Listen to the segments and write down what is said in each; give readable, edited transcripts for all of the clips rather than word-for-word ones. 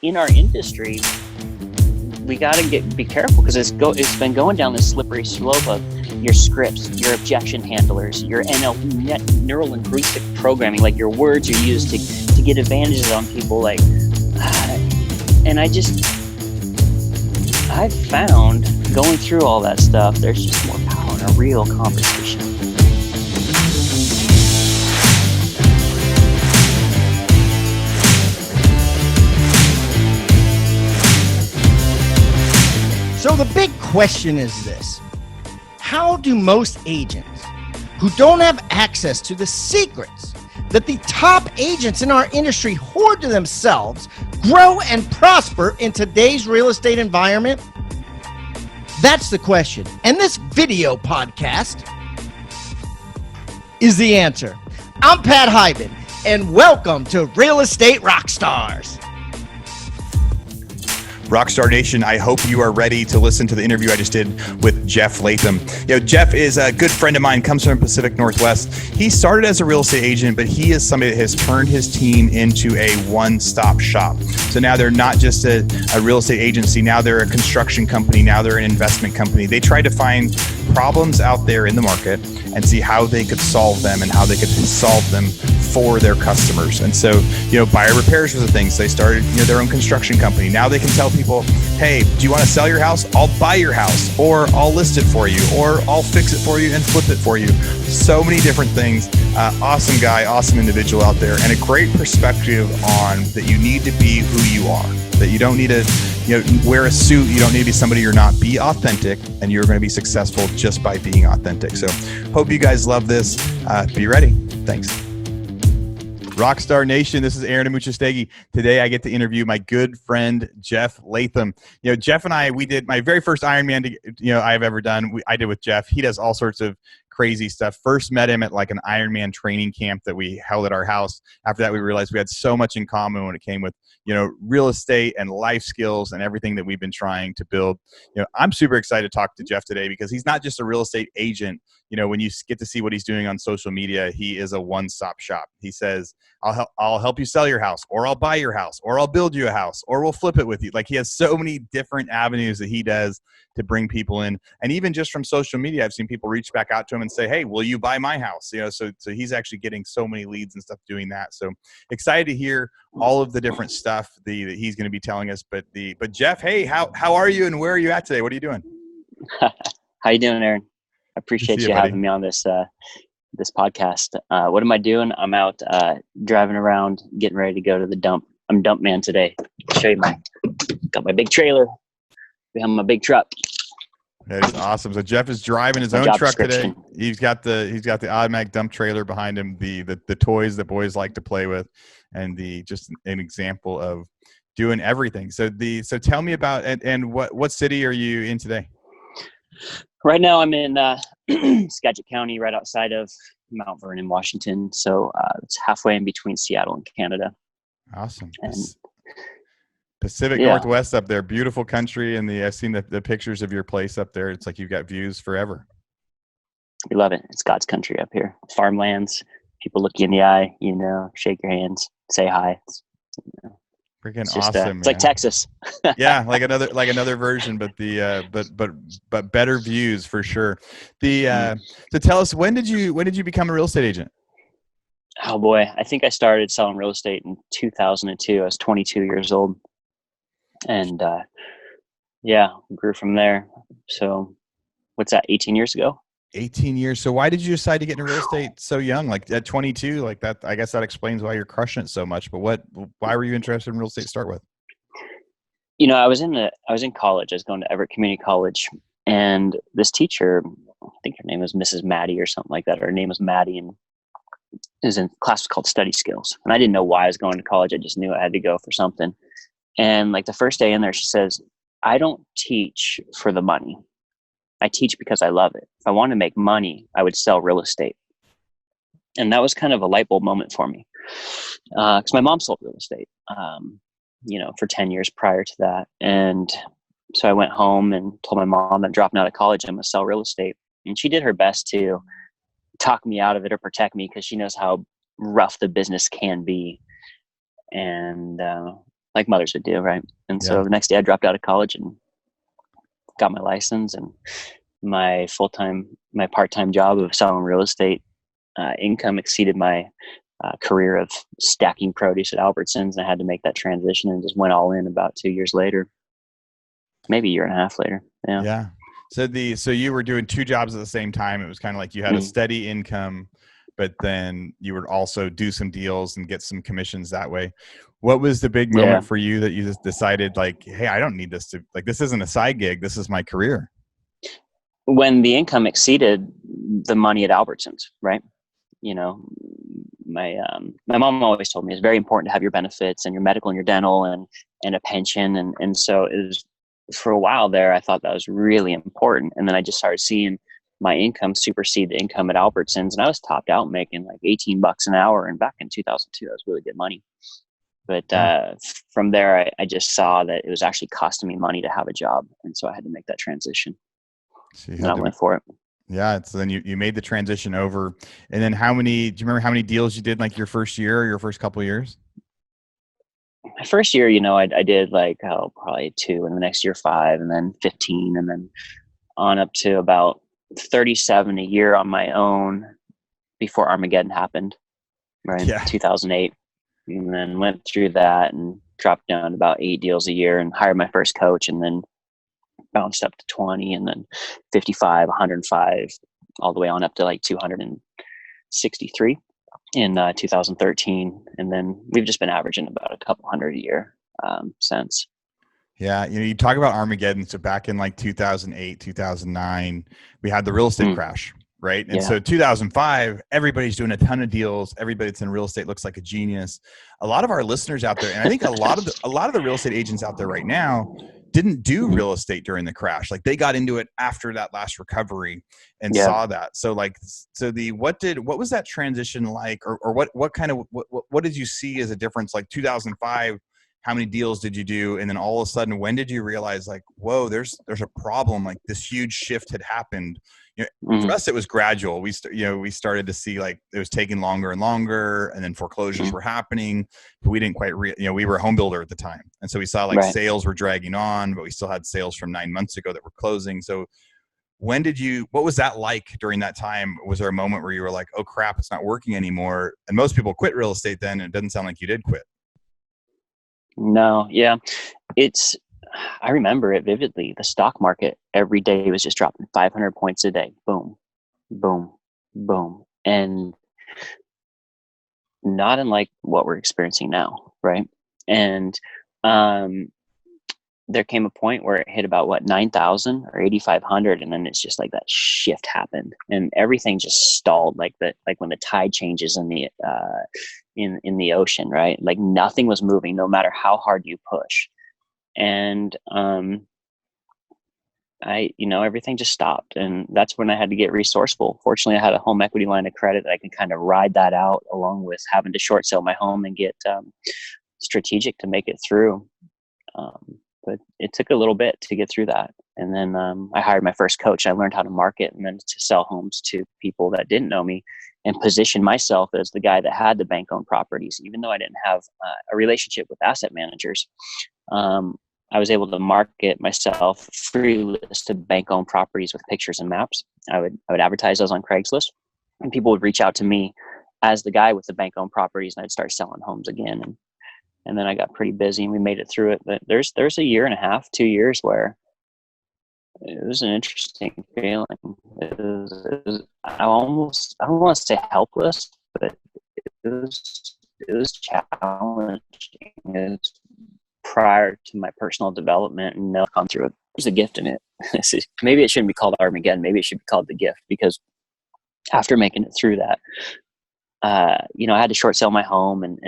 in our industry, we got to be careful because it's been going down this slippery slope of your scripts, your objection handlers, your neural linguistic programming, like your words are used to get advantages on people. And I've found going through all that stuff, there's just more power in a real conversation. So the big question is this: how do most agents who don't have access to the secrets that the top agents in our industry hoard to themselves grow and prosper in today's real estate environment? That's the question. And this video podcast is the answer. I'm Pat Hyben, and welcome to Real Estate Rockstars. Rockstar Nation, I hope you are ready to listen to the interview I just did with Jeff Latham. Jeff is a good friend of mine, comes from the Pacific Northwest. He started as a real estate agent, but he is somebody that has turned his team into a one-stop shop. So now they're not just a real estate agency, now they're a construction company, now they're an investment company. They try to find problems out there in the market and see how they could solve them and how they could solve them for their customers. And so, buyer repairs was the thing. So they started, their own construction company. Now they can tell people, hey, do you want to sell your house? I'll buy your house, or I'll list it for you, or I'll fix it for you and flip it for you. So many different things. Awesome guy, awesome individual out there, and a great perspective on that you need to be who you are, that you don't need to wear a suit. You don't need to be somebody you're not. Be authentic, and you're going to be successful just by being authentic. So hope you guys love this. Be ready. Thanks. Rockstar Nation, this is Aaron Amuchastegui. Today I get to interview my good friend, Jeff Latham. Jeff and we did my very first Ironman I've ever done. I did with Jeff. He does all sorts of crazy stuff. First met him at like an Ironman training camp that we held at our house. After that, we realized we had so much in common when it came with, real estate and life skills and everything that we've been trying to build. I'm super excited to talk to Jeff today because he's not just a real estate agent. When you get to see what he's doing on social media, he is a one-stop shop. He says, I'll help you sell your house, or I'll buy your house, or I'll build you a house, or we'll flip it with you. Like, he has so many different avenues that he does to bring people in. And even just from social media, I've seen people reach back out to him and say, hey, will you buy my house? So he's actually getting so many leads and stuff doing that. So excited to hear all of the different stuff that he's going to be telling us. But Jeff, hey, how are you and where are you at today? What are you doing? How you doing, Aaron? I appreciate you having me on this podcast. What am I doing? I'm out driving around, getting ready to go to the dump. I'm dump man today. I'll show you got my big trailer behind my big truck. That is awesome. So Jeff is driving his own truck today. He's got the automatic dump trailer behind him, the toys that boys like to play with, and just an example of doing everything. So tell me about and what city are you in today? Right now I'm in Skagit County, right outside of Mount Vernon, Washington. So it's halfway in between Seattle and Canada. Awesome. And Pacific Northwest up there, beautiful country. And I've seen the pictures of your place up there. It's like you've got views forever. We love it. It's God's country up here. Farmlands, people look you in the eye, shake your hands, say hi. Freaking it's just, awesome! It's like Texas. Yeah, like another version, but but better views for sure. So tell us, when did you become a real estate agent? Oh boy, I think I started selling real estate in 2002. I was 22 years old, and grew from there. So, what's that? 18 years ago. 18 years. So why did you decide to get into real estate so young, like at 22? Like that, I guess that explains why you're crushing it so much. But why were you interested in real estate to start with? I was in college. I was going to Everett Community College, and this teacher, I think her name was Mrs. Maddie or something like that. Her name was Maddie, and it was in a class called Study Skills. And I didn't know why I was going to college. I just knew I had to go for something. And like the first day in there, she says, I don't teach for the money. I teach because I love it. If I want to make money, I would sell real estate. And that was kind of a light bulb moment for me. Because my mom sold real estate, for 10 years prior to that. And so I went home and told my mom I'm dropping out of college. I'm going to sell real estate. And she did her best to talk me out of it or protect me because she knows how rough the business can be. And like mothers would do, right? And Yeah. so the next day I dropped out of college and got my license, and my part-time job of selling real estate income exceeded my career of stacking produce at Albertsons, and I had to make that transition and just went all in about 2 years later, maybe a year and a half later. Yeah. Yeah. So you were doing two jobs at the same time. It was kind of like you had a steady income, but then you would also do some deals and get some commissions that way. What was the big moment for you that you just decided like, hey, I don't need this to, like, this isn't a side gig. This is my career. When the income exceeded the money at Albertsons, right? You know, my mom always told me it's very important to have your benefits and your medical and your dental and a pension. And so it was, for a while there, I thought that was really important. And then I just started seeing my income supersede the income at Albertsons, and I was topped out making like $18 an hour. And back in 2002, that was really good money. But from there, I just saw that it was actually costing me money to have a job. And so I had to make that transition. So and I went for it. Yeah. So then you made the transition over. And then do you remember how many deals you did like your first year or your first couple of years? My first year, I did like, probably 2, and the next year 5, and then 15, and then on up to about 37 a year on my own before Armageddon happened, right? Yeah. 2008. And then went through that and dropped down to about 8 deals a year and hired my first coach, and then bounced up to 20, and then 55, 105, all the way on up to like 263 in 2013. And then we've just been averaging about a couple hundred a year since. Yeah. You talk about Armageddon. So back in like 2008, 2009, we had the real estate crash, right? And so 2005, everybody's doing a ton of deals. Everybody that's in real estate looks like a genius. A lot of our listeners out there, and I think a lot of the real estate agents out there right now didn't do real estate during the crash. Like they got into it after that last recovery and saw that. So like, what was that transition like, or what did you see as a difference? Like 2005, how many deals did you do? And then all of a sudden, when did you realize like, whoa, there's a problem, like this huge shift had happened? For us, it was gradual. We started to see like it was taking longer and longer, and then foreclosures were happening, but we didn't quite we were a home builder at the time. And so we saw like sales were dragging on, but we still had sales from 9 months ago that were closing. So what was that like during that time? Was there a moment where you were like, oh crap, it's not working anymore? And most people quit real estate then, and it doesn't sound like you did quit. No. Yeah. I remember it vividly. The stock market every day was just dropping 500 points a day. Boom, boom, boom. And not unlike what we're experiencing now. Right. And, there came a point where it hit about 9,000 or 8,500. And then it's just like that shift happened and everything just stalled like when the tide changes in the, in the ocean, right? Like nothing was moving no matter how hard you push. And, everything just stopped, and that's when I had to get resourceful. Fortunately, I had a home equity line of credit that I can kind of ride that out along with having to short sell my home and get, strategic to make it through. But it took a little bit to get through that. And then, I hired my first coach. I learned how to market and then to sell homes to people that didn't know me and position myself as the guy that had the bank owned properties, even though I didn't have a relationship with asset managers. I was able to market myself free list of bank-owned properties with pictures and maps. I would advertise those on Craigslist, and people would reach out to me as the guy with the bank-owned properties, and I'd start selling homes again. And then I got pretty busy, and we made it through it. But there's a year and a half, 2 years where it was an interesting feeling. I don't want to say helpless, but it was challenging. Prior to my personal development, and they'll come through it. There's a gift in it. Maybe it shouldn't be called Armageddon. Maybe it should be called the gift, because after making it through that, I had to short sell my home and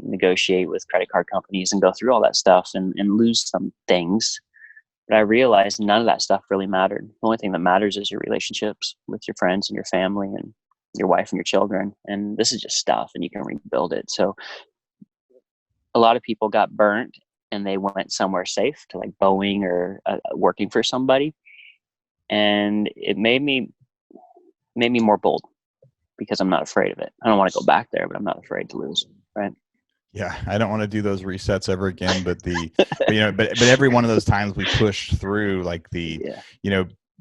negotiate with credit card companies and go through all that stuff and lose some things. But I realized none of that stuff really mattered. The only thing that matters is your relationships with your friends and your family and your wife and your children. And this is just stuff, and you can rebuild it. So a lot of people got burnt and they went somewhere safe to like Boeing or working for somebody. And it made me more bold because I'm not afraid of it. I don't want to go back there, but I'm not afraid to lose. Right. Yeah, I don't want to do those resets ever again, but but every one of those times we pushed through, like Yeah.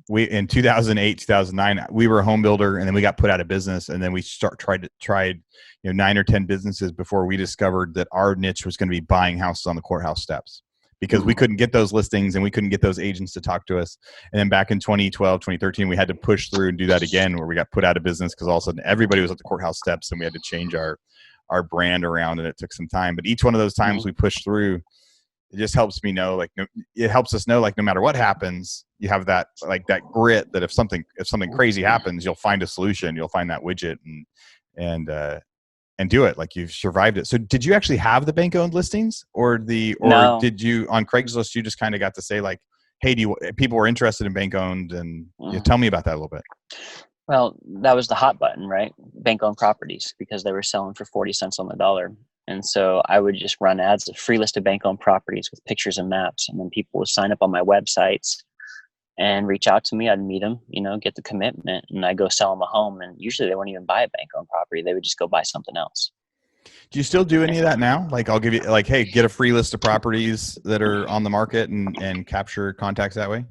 we in 2008, 2009, we were a home builder, and then we got put out of business, and then we tried 9 or 10 businesses before we discovered that our niche was going to be buying houses on the courthouse steps, because we couldn't get those listings and we couldn't get those agents to talk to us. And then back in 2012, 2013, we had to push through and do that again, where we got put out of business because all of a sudden everybody was at the courthouse steps, and we had to change our brand around, and it took some time. But each one of those times we pushed through, it just helps me know, like, it helps us know, like, no matter what happens, you have that, like, that grit, that if something crazy happens, you'll find a solution, you'll find that widget and do it. Like, you've survived it. So did you actually have the bank owned listings, or No. did you, on Craigslist, you just kind of got to say, like, hey, people were interested in bank owned, and tell me about that a little bit. Well, that was the hot button, right? Bank owned properties, because they were selling for 40 cents on the dollar. And so I would just run ads, a free list of bank owned properties with pictures and maps. And then people would sign up on my websites and reach out to me. I'd meet them, get the commitment, and I go sell them a home. And usually they wouldn't even buy a bank owned property. They would just go buy something else. Do you still do any of that now? Like, I'll give you, like, hey, get a free list of properties that are on the market and capture contacts that way?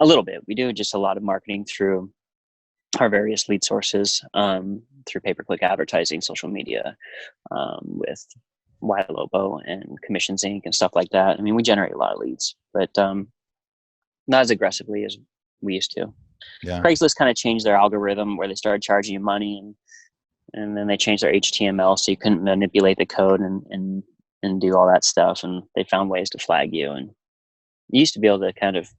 A little bit. We do just a lot of marketing through our various lead sources, through pay-per-click advertising, social media, with YLobo and Commissions Inc. and stuff like that. I mean, we generate a lot of leads, but not as aggressively as we used to. Yeah. Craigslist kind of changed their algorithm, where they started charging you money, and then they changed their HTML, so you couldn't manipulate the code and do all that stuff. And they found ways to flag you. And you used to be able to kind of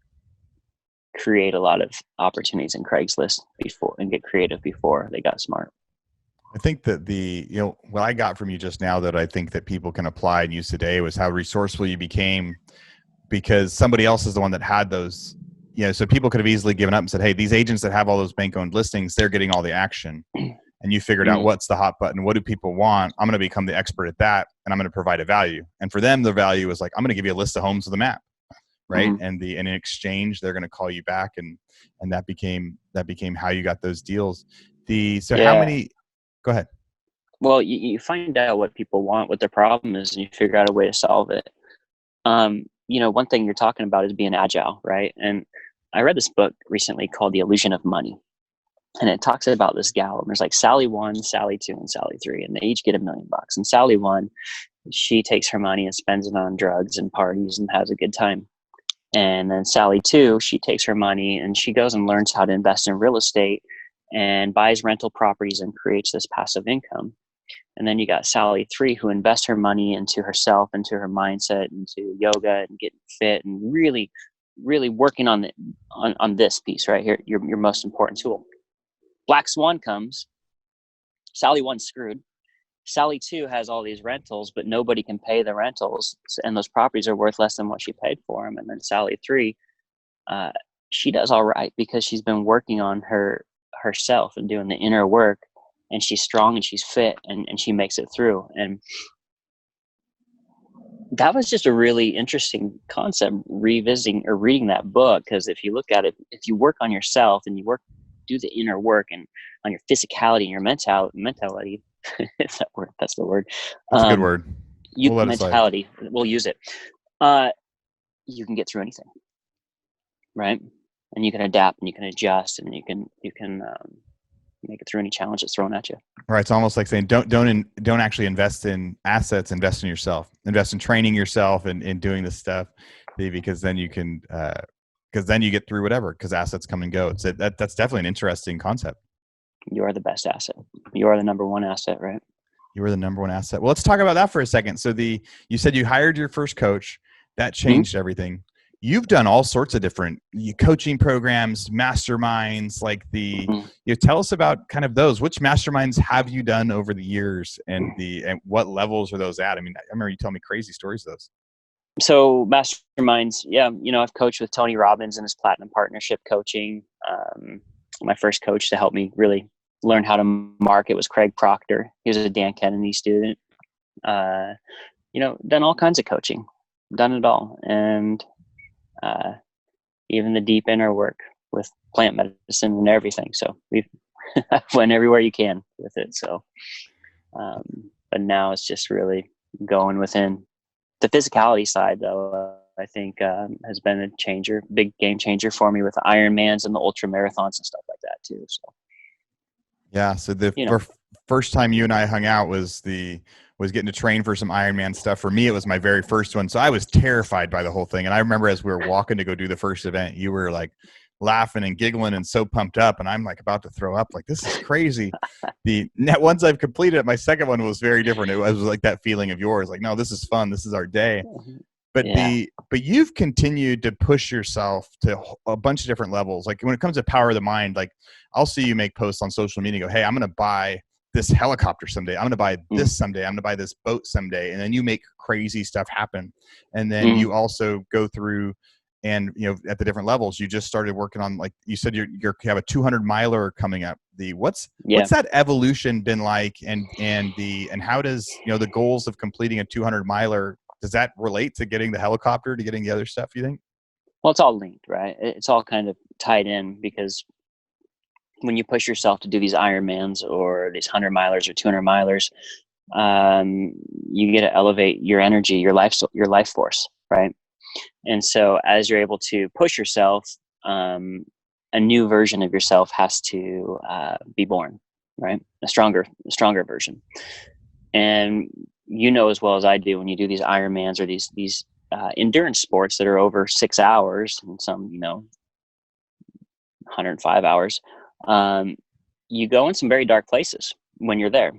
create a lot of opportunities in Craigslist before, and get creative before they got smart. I think that what I got from you just now that I think that people can apply and use today was how resourceful you became, because somebody else is the one that had those, so people could have easily given up and said, hey, these agents that have all those bank owned listings, they're getting all the action. And you figured out what's the hot button, what do people want? I'm going to become the expert at that, and I'm going to provide a value. And for them, the value is like, I'm going to give you a list of homes with a map. Right. And in exchange, they're going to call you back. And that became how you got those deals. How many, go ahead. Well, you find out what people want, what their problem is, and you figure out a way to solve it. One thing you're talking about is being agile, right? And I read this book recently called The Illusion of Money. And it talks about this gal, and there's like Sally 1, Sally 2, and Sally 3, and they each get $1 million. And Sally 1, she takes her money and spends it on drugs and parties and has a good time. And then Sally 2, she takes her money and she goes and learns how to invest in real estate and buys rental properties and creates this passive income. And then you got Sally 3, who invests her money into herself, into her mindset, into yoga and getting fit, and really, really working on this piece right here, your most important tool. Black Swan comes. Sally 1's screwed. Sally 2 has all these rentals, but nobody can pay the rentals, and those properties are worth less than what she paid for them. And then Sally 3, she does all right because she's been working on herself and doing the inner work, and she's strong and she's fit, and she makes it through. And that was just a really interesting concept, revisiting or reading that book, because if you look at it, if you work on yourself and you do the inner work and on your physicality and your mentality, if that's the word. That's a good word. Mentality, we'll use it. You can get through anything, right? And you can adapt and you can adjust and you can make it through any challenge that's thrown at you. Right. It's almost like saying don't actually invest in assets, invest in yourself, invest in training yourself and in doing this stuff, because then you can because then you get through whatever, because assets come and go. That's definitely an interesting concept. You are the best asset. You are the number one asset, right? You were the number one asset. Well, let's talk about that for a second. So you said you hired your first coach. That changed everything. You've done all sorts of different coaching programs, masterminds, like tell us about kind of those. Which masterminds have you done over the years, and what levels are those at? I mean, I remember you telling me crazy stories of those. So masterminds, yeah, I've coached with Tony Robbins and his Platinum Partnership coaching. My first coach to help me really learn how to market was Craig Proctor. He was a Dan Kennedy student. Done all kinds of coaching, done it all. And even the deep inner work with plant medicine and everything. So we've went everywhere you can with it. So, but now it's just really going within. The physicality side, though, I think has been a big game changer for me with the Ironmans and the ultra marathons and stuff like that too. So yeah. So the first time you and I hung out was getting to train for some Ironman stuff. For me, it was my very first one. So I was terrified by the whole thing. And I remember as we were walking to go do the first event, you were like laughing and giggling and so pumped up. And I'm like about to throw up, like, this is crazy. Once I've completed it, my second one was very different. It was like that feeling of yours, like, no, this is fun. This is our day. But but you've continued to push yourself to a bunch of different levels. Like when it comes to power of the mind, like I'll see you make posts on social media and go, hey, I'm going to buy this helicopter someday. I'm going to buy this someday. I'm going to buy this boat someday. And then you make crazy stuff happen. And then you also go through and, at the different levels, you just started working on, like you said, you have a 200 miler coming up. What's that evolution been like? And how does, the goals of completing a 200 miler, does that relate to getting the helicopter, to getting the other stuff, you think? Well, it's all linked, right? It's all kind of tied in, because when you push yourself to do these Ironmans or these 100 milers or 200 milers, you get to elevate your energy, your life force, right? And so as you're able to push yourself, a new version of yourself has to be born, right? A stronger version. And as well as I do, when you do these Ironmans or these endurance sports that are over 6 hours and some 105 hours, you go in some very dark places when you're there.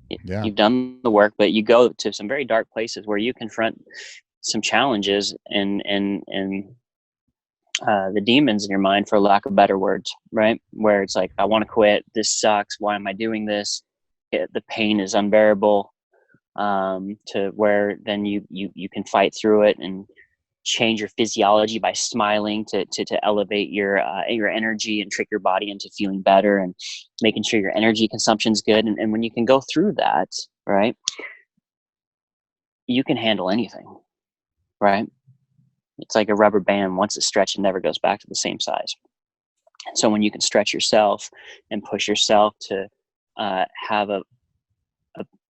You've done the work, but you go to some very dark places where you confront some challenges and the demons in your mind, for lack of better words, right? Where it's like, I want to quit. This sucks. Why am I doing this? The pain is unbearable. To where then you can fight through it and change your physiology by smiling to elevate your energy and trick your body into feeling better and making sure your energy consumption's good. And when you can go through that, right, you can handle anything, right? It's like a rubber band. Once it's stretched, it never goes back to the same size. So when you can stretch yourself and push yourself to have a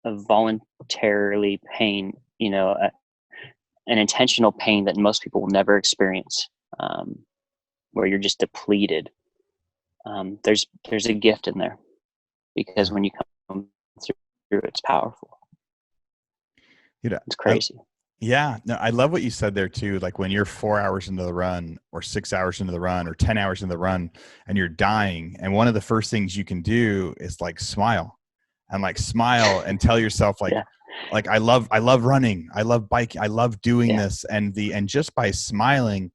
voluntarily pain, an intentional pain that most people will never experience, where you're just depleted. There's a gift in there, because when you come through, it's powerful. It's crazy. No, I love what you said there too. Like when you're 4 hours into the run or 6 hours into the run or 10 hours into the run and you're dying. And one of the first things you can do is like smile and tell yourself like, I love running. I love biking. I love doing this. And just by smiling,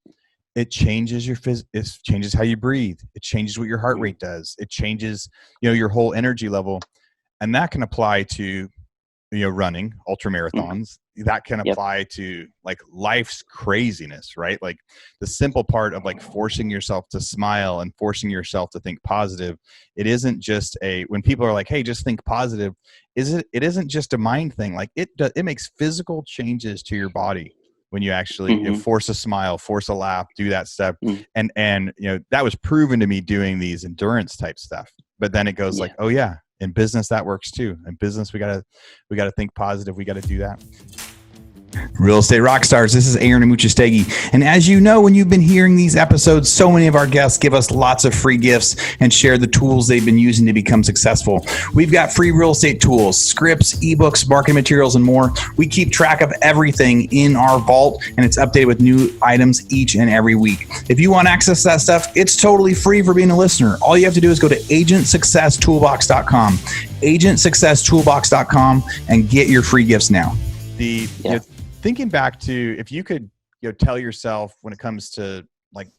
it changes it changes how you breathe. It changes what your heart rate does. It changes, your whole energy level. And that can apply to, running ultra marathons. That can apply to like life's craziness, right? Like the simple part of like forcing yourself to smile and forcing yourself to think positive. It isn't just when people are like, hey, just think positive. It isn't just a mind thing. Like it makes physical changes to your body when you actually force a smile, force a laugh, do that stuff. And that was proven to me doing these endurance type stuff. But then it goes like, oh yeah, in business that works too. In business, we gotta think positive. We gotta do that. Real Estate Rockstars, this is Aaron Amuchastegui. And as you know, when you've been hearing these episodes, so many of our guests give us lots of free gifts and share the tools they've been using to become successful. We've got free real estate tools, scripts, ebooks, marketing materials, and more. We keep track of everything in our vault, and it's updated with new items each and every week. If you want access to that stuff, it's totally free for being a listener. All you have to do is go to agentsuccesstoolbox.com, agentsuccesstoolbox.com, and get your free gifts now. Thinking back to, if you could tell yourself when it comes to when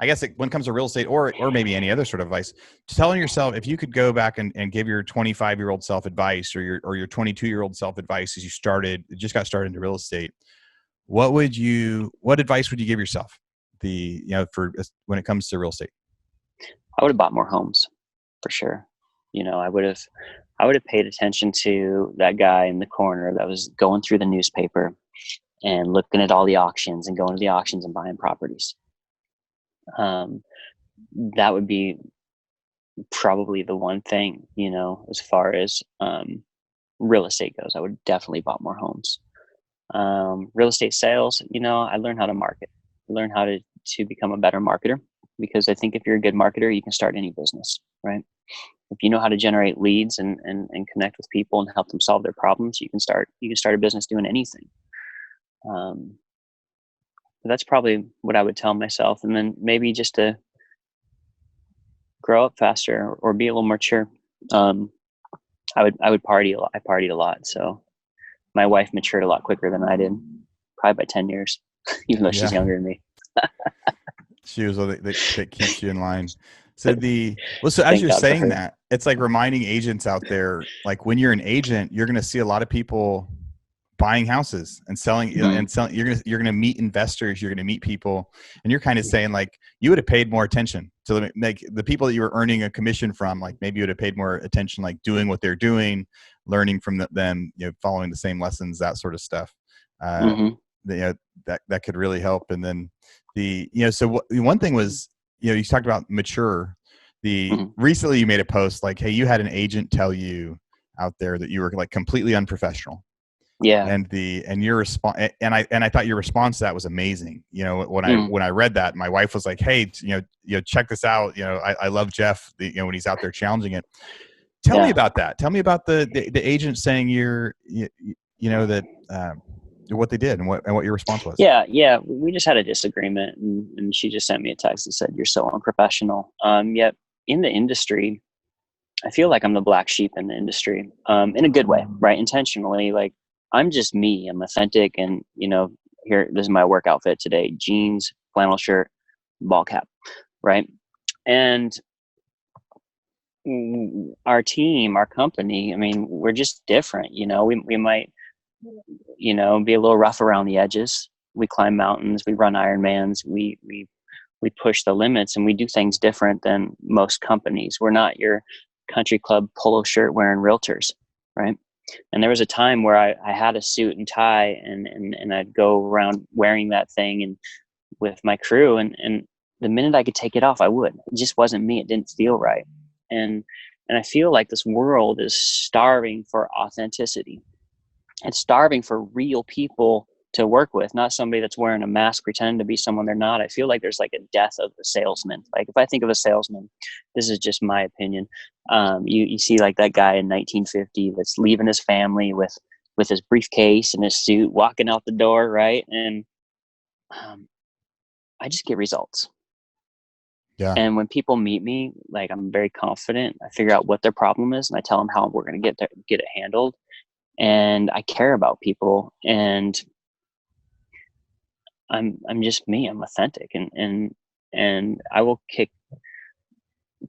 it comes to real estate or maybe any other sort of advice, telling yourself, if you could go back and give your 25-year-old self advice or your 22-year-old self advice as you just got started into real estate, what advice would you give yourself for when it comes to real estate? I would have bought more homes for sure. I would have paid attention to that guy in the corner that was going through the newspaper and looking at all the auctions and going to the auctions and buying properties. That would be probably the one thing, as far as real estate goes. I would definitely bought more homes. Real estate sales, I learned how to market. I learned how to become a better marketer, because I think if you're a good marketer, you can start any business, right? If you know how to generate leads and connect with people and help them solve their problems, you can start a business doing anything. That's probably what I would tell myself. And then maybe just to grow up faster or be a little more mature. I would party a lot. I partied a lot. So my wife matured a lot quicker than I did, probably by 10 years, even though she's younger than me. She was that keeps you in line. So so as you're saying that, it's like reminding agents out there, like when you're an agent, you're going to see a lot of people buying houses and selling and selling. You're going to meet investors. You're going to meet people, and you're kind of saying like you would have paid more attention to like the people that you were earning a commission from. Like maybe you would have paid more attention, like doing what they're doing, learning from them, following the same lessons, that sort of stuff. That could really help. And then one thing was, you talked about mature. Recently you made a post like, hey, you had an agent tell you out there that you were like completely unprofessional. Yeah. And your response, and I thought your response to that was amazing. When I read that, my wife was like, hey, check this out. I love Jeff, when he's out there challenging it. Tell me about that. Tell me about the agent saying that what they did and what your response was. Yeah. We just had a disagreement, and she just sent me a text and said, "You're so unprofessional." Yet in the industry, I feel like I'm the black sheep in the industry, in a good way, right? Intentionally, like I'm just me. I'm authentic, and here, this is my work outfit today: jeans, flannel shirt, ball cap, right? And our team, our company, I mean, we're just different. We might be a little rough around the edges. We climb mountains, we run Ironmans, we push the limits, and we do things different than most companies. We're not your country club polo shirt wearing realtors, right? And there was a time where I had a suit and tie, and I'd go around wearing that thing and with my crew, and the minute I could take it off, I would. It just wasn't me. It didn't feel right. And I feel like this world is starving for authenticity. It's starving for real people to work with, not somebody that's wearing a mask, pretending to be someone they're not. I feel like there's like a death of the salesman. Like if I think of a salesman, this is just my opinion. You see like that guy in 1950 that's leaving his family with his briefcase and his suit, walking out the door, right? And I just get results. Yeah. And when people meet me, like I'm very confident. I figure out what their problem is, and I tell them how we're going to get it handled. And I care about people, and I'm just me. I'm authentic, and I will kick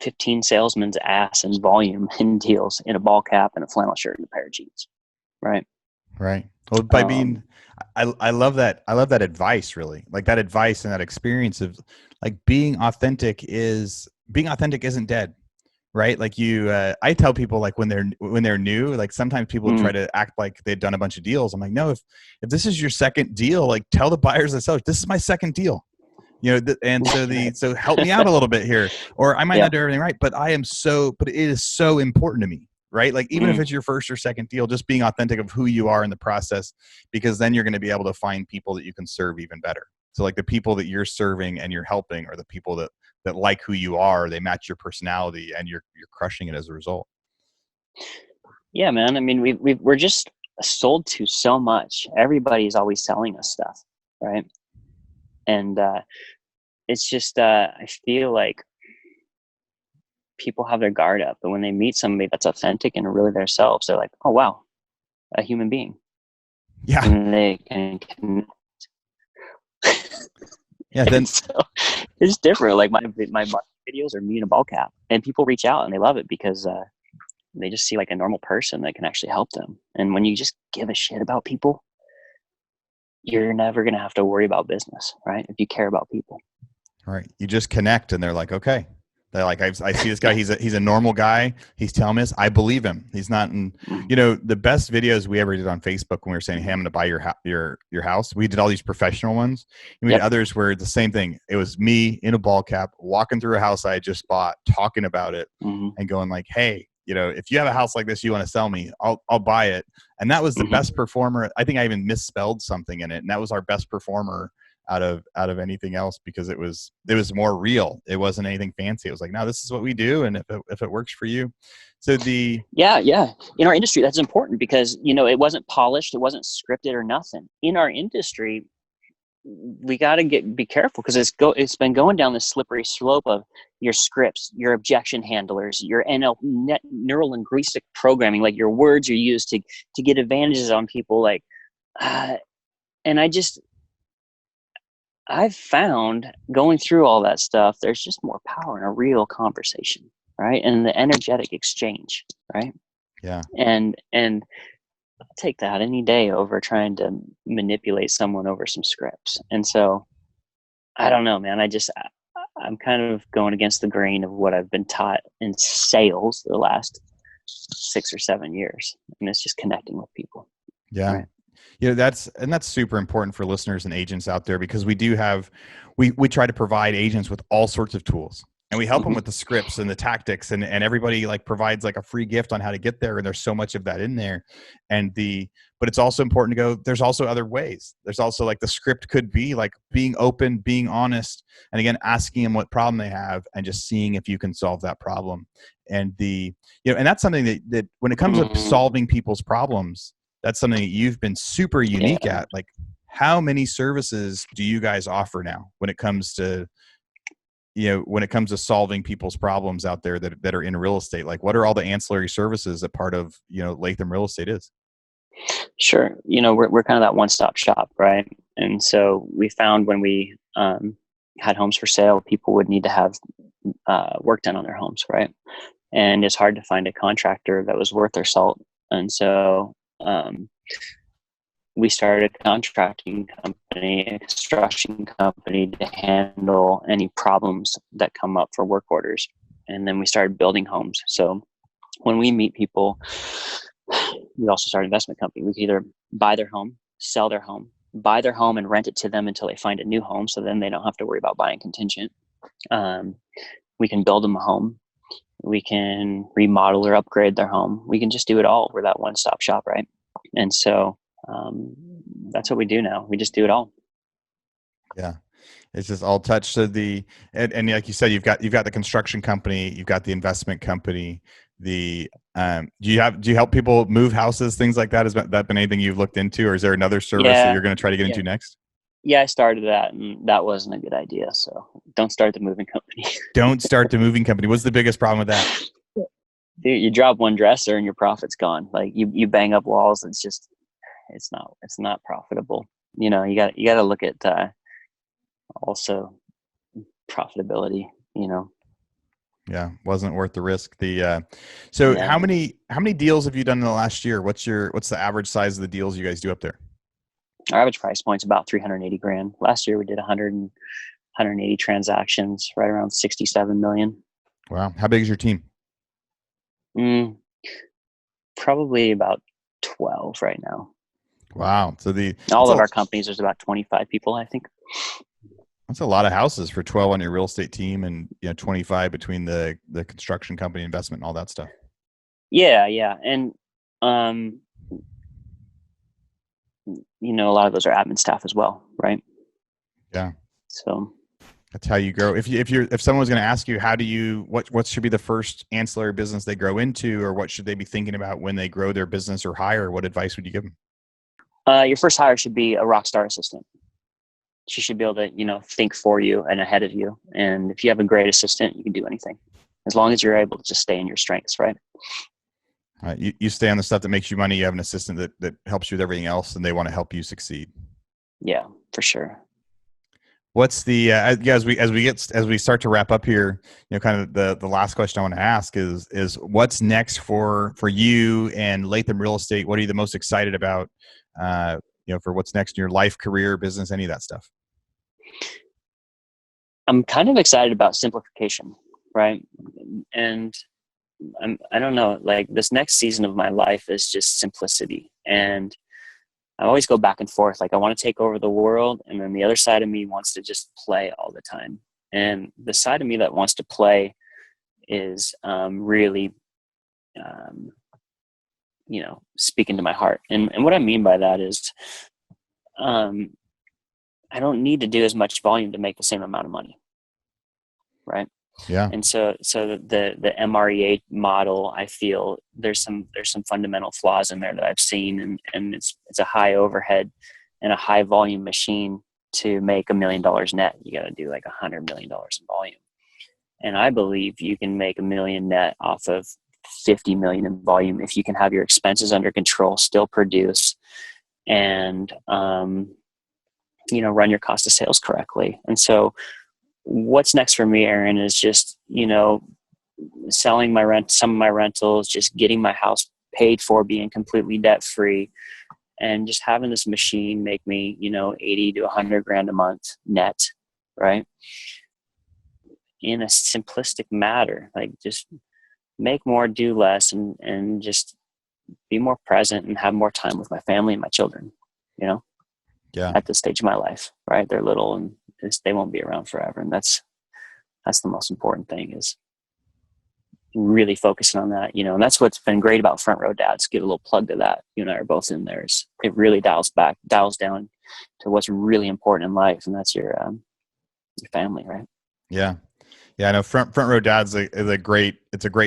15 salesmen's ass in volume in deals in a ball cap and a flannel shirt and a pair of jeans. Right. Right. Well, by being, I love that. I love that advice, really. Like that advice and that experience of like being authentic isn't dead. Right. Like I tell people like when they're new, like sometimes people try to act like they've done a bunch of deals. I'm like, no, if this is your second deal, like tell the buyers and sellers, this is my second deal, and so help me out a little bit here, or I might not do everything right, but it is so important to me. Right. Like even if it's your first or second deal, just being authentic of who you are in the process, because then you're going to be able to find people that you can serve even better. So like the people that you're serving and you're helping are the people that like who you are, they match your personality, and you're crushing it as a result. Yeah, man. I mean, we're just sold to so much. Everybody's always selling us stuff. Right. And, it's just, I feel like people have their guard up, but when they meet somebody that's authentic and really themselves, they're like, oh, wow, a human being. Yeah. And they can connect. Yeah, then so it's different. Like my videos are me in a ball cap, and people reach out and they love it because they just see like a normal person that can actually help them. And when you just give a shit about people, you're never going to have to worry about business, right? If you care about people. Right. You just connect, and they're like, okay. They're like, I see this guy. He's a normal guy. He's telling me this. I believe him. He's not in, the best videos we ever did on Facebook when we were saying, hey, I'm going to buy your house. We did all these professional ones. And we did others where the same thing. It was me in a ball cap, walking through a house I had just bought, talking about it and going like, hey, if you have a house like this, you want to sell me, I'll buy it. And that was the best performer. I think I even misspelled something in it. And that was our best performer out of anything else, because it was more real. It wasn't anything fancy. It was like, no, this is what we do. And if it works for you. So yeah. In our industry, that's important because, it wasn't polished. It wasn't scripted or nothing. In our industry, we got to be careful because it's been going down this slippery slope of your scripts, your objection handlers, your neural linguistic programming, like your words you use to get advantages on people. And I've found going through all that stuff, there's just more power in a real conversation, right? And the energetic exchange, right? Yeah. And I'll take that any day over trying to manipulate someone over some scripts. And so I don't know, man. I'm kind of going against the grain of what I've been taught in sales the last 6 or 7 years. And it's just connecting with people. Yeah. Right? That's super important for listeners and agents out there, because we try to provide agents with all sorts of tools, and we help them with the scripts and the tactics, and everybody provides a free gift on how to get there. And there's so much of that in there. But it's also important to go, there's also other ways. There's also the script could be being open, being honest, and again, asking them what problem they have and just seeing if you can solve that problem. And and that's something that when it comes to solving people's problems, that's something that you've been super unique at. How many services do you guys offer now when it comes to, solving people's problems out there that are in real estate? What are all the ancillary services that part of, Latham Real Estate is? Sure. We're kind of that one-stop shop, right? And so we found when we had homes for sale, people would need to have work done on their homes, right? And it's hard to find a contractor that was worth their salt. And so we started a contracting company, a construction company, to handle any problems that come up for work orders. And then we started building homes. So when we meet people, we also started an investment company. We could either buy their home, sell their home, buy their home and rent it to them until they find a new home. So then they don't have to worry about buying contingent. We can build them a home. We can remodel or upgrade their home. We can just do it all. We're that one-stop shop, right? And so that's what we do now. We just do it all. Yeah. It's just all touched. So and like you said, you've got the construction company, you've got the investment company. Do you help people move houses, things like that? Has that been anything you've looked into, or is there another service that you're going to try to get into next? Yeah, I started that, and that wasn't a good idea. So don't start the moving company. Don't start the moving company. What's the biggest problem with that? Dude, you drop one dresser and your profit's gone. You bang up walls. It's not profitable. You got to look at also profitability. Yeah, wasn't worth the risk. How many deals have you done in the last year? What's the average size of the deals you guys do up there? Our average price point's about $380,000. Last year we did 180 transactions, right around 67 million. Wow. How big is your team? Probably about 12 right now. Wow. So all of our companies, there's about 25 people, I think. That's a lot of houses for 12 on your real estate team, and 25 between the construction company, investment, and all that stuff. Yeah. And a lot of those are admin staff as well, right? Yeah. So that's how you grow. If someone was going to ask you, what should be the first ancillary business they grow into, or what should they be thinking about when they grow their business or hire, what advice would you give them? Your first hire should be a rockstar assistant. She should be able to, think for you and ahead of you. And if you have a great assistant, you can do anything as long as you're able to just stay in your strengths, right? You stay on the stuff that makes you money. You have an assistant that helps you with everything else, and they want to help you succeed. Yeah, for sure. What's as we start to wrap up here, kind of the last question I want to ask is what's next for you and Latham Real Estate? What are you the most excited about? For what's next in your life, career, business, any of that stuff? I'm kind of excited about simplification, right? And I don't know, this next season of my life is just simplicity. And I always go back and forth. I want to take over the world. And then the other side of me wants to just play all the time. And the side of me that wants to play is really speaking to my heart. And what I mean by that is, I don't need to do as much volume to make the same amount of money. Right. Yeah. And so the MREA model, I feel there's some fundamental flaws in there that I've seen, and it's a high overhead and a high volume machine. To make $1 million net, you got to do like $100 million in volume. And I believe you can make $1 million net off of 50 million in volume if you can have your expenses under control, still produce, and run your cost of sales correctly. And so what's next for me, Aaron, is just, selling some of my rentals, just getting my house paid for, being completely debt free, and just having this machine make me, 80 to 100 grand a month net, right? In a simplistic matter, like just make more, do less, and just be more present and have more time with my family and my children, at this stage of my life, right? They're little and they won't be around forever. And that's the most important thing, is really focusing on that, and that's what's been great about Front Row Dads. Give a little plug to that. You and I are both in there. It really dials down to what's really important in life, and that's your family, right? Yeah. Yeah, I know Front Row Dads is a great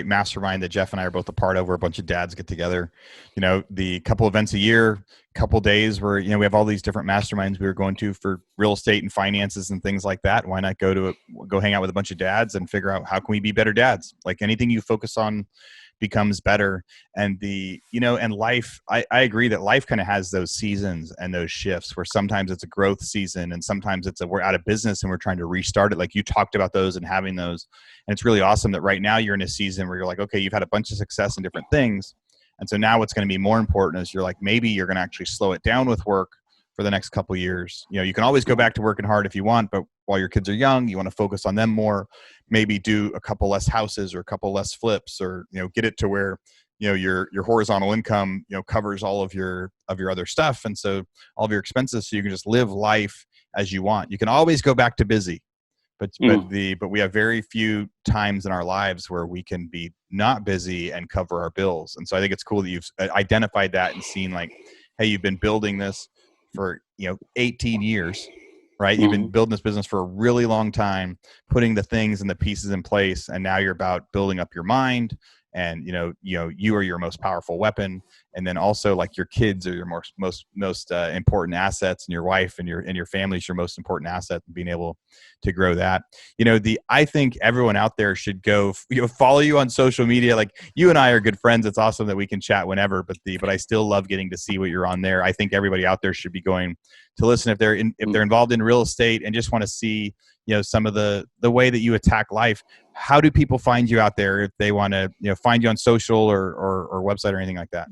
mastermind that Jeff and I are both a part of, where a bunch of dads get together, the couple events a year, couple days where, we have all these different masterminds we were going to for real estate and finances and things like that. Why not go hang out with a bunch of dads and figure out how can we be better dads? Like anything you focus on becomes better. And and life, I agree that life kind of has those seasons and those shifts where sometimes it's a growth season and sometimes we're out of business and we're trying to restart it. Like you talked about those and having those. And it's really awesome that right now you're in a season where you're like, okay, you've had a bunch of success in different things. And so now what's going to be more important is you're like, maybe you're going to actually slow it down with work for the next couple of years. You can always go back to working hard if you want, but while your kids are young, you want to focus on them more, maybe do a couple less houses or a couple less flips, or, get it to where, your horizontal income, covers all of your other stuff. And so all of your expenses, so you can just live life as you want. You can always go back to busy, but we have very few times in our lives where we can be not busy and cover our bills. And so I think it's cool that you've identified that and seen like, hey, you've been building this for 18 years, right? You've been building this business for a really long time, putting the things and the pieces in place, and now you're about building up your mind. And you are your most powerful weapon, and then also like your kids are your most important assets, and your wife and your family is your most important asset. And being able to grow that, I think everyone out there should go follow you on social media. Like you and I are good friends. It's awesome that we can chat whenever, but I still love getting to see what you're on there. I think everybody out there should be going to listen if they're involved in real estate and just want to see some of the way that you attack life. How do people find you out there if they want to find you on social or website or anything like that?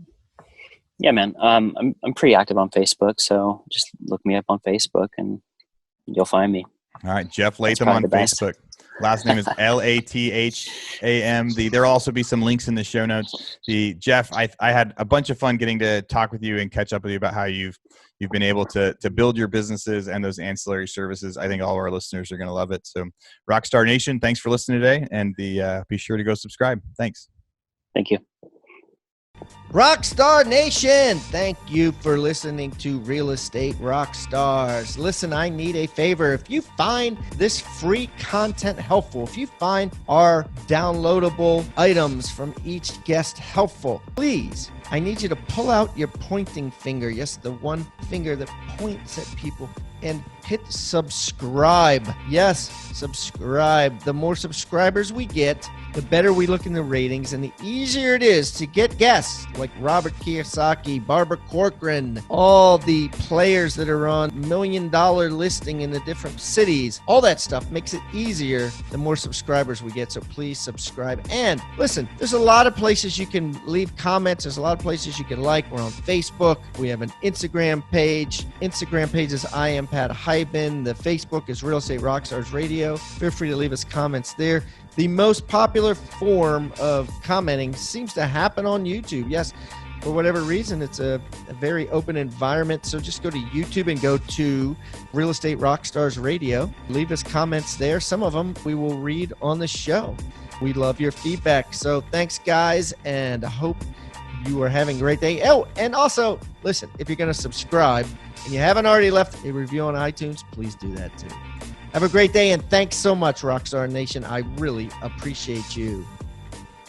Yeah, man. I'm pretty active on Facebook, so just look me up on Facebook and you'll find me. All right, Jeff Latham on Facebook. Last name is Latham. There'll also be some links in the show notes. Jeff, I had a bunch of fun getting to talk with you and catch up with you about how you've been able to build your businesses and those ancillary services. I think all of our listeners are going to love it. So Rockstar Nation, thanks for listening today, and be sure to go subscribe. Thanks. Thank you. Rockstar Nation, thank you for listening to Real Estate Rockstars. Listen, I need a favor. If you find this free content helpful, if you find our downloadable items from each guest helpful, please, I need you to pull out your pointing finger. Yes, the one finger that points at people, and hit subscribe. Yes, subscribe. The more subscribers we get, the better we look in the ratings, and the easier it is to get guests like Robert Kiyosaki, Barbara Corcoran, all the players that are on $1 million listing in the different cities. All that stuff makes it easier the more subscribers we get. So please subscribe. And listen, there's a lot of places you can leave comments. There's a lot of places you can like. We're on Facebook. We have an Instagram page. Instagram page is I am Pat Hyben. The Facebook is Real Estate Rockstars Radio. Feel free to leave us comments there. The most popular form of commenting seems to happen on YouTube. Yes, for whatever reason, it's a very open environment. So just go to YouTube and go to Real Estate Rockstars Radio. Leave us comments there. Some of them we will read on the show. We love your feedback. So thanks, guys, and I hope you are having a great day. Oh, and also, listen, if you're going to subscribe and you haven't already left a review on iTunes, please do that too. Have a great day, and thanks so much, Rockstar Nation. I really appreciate you.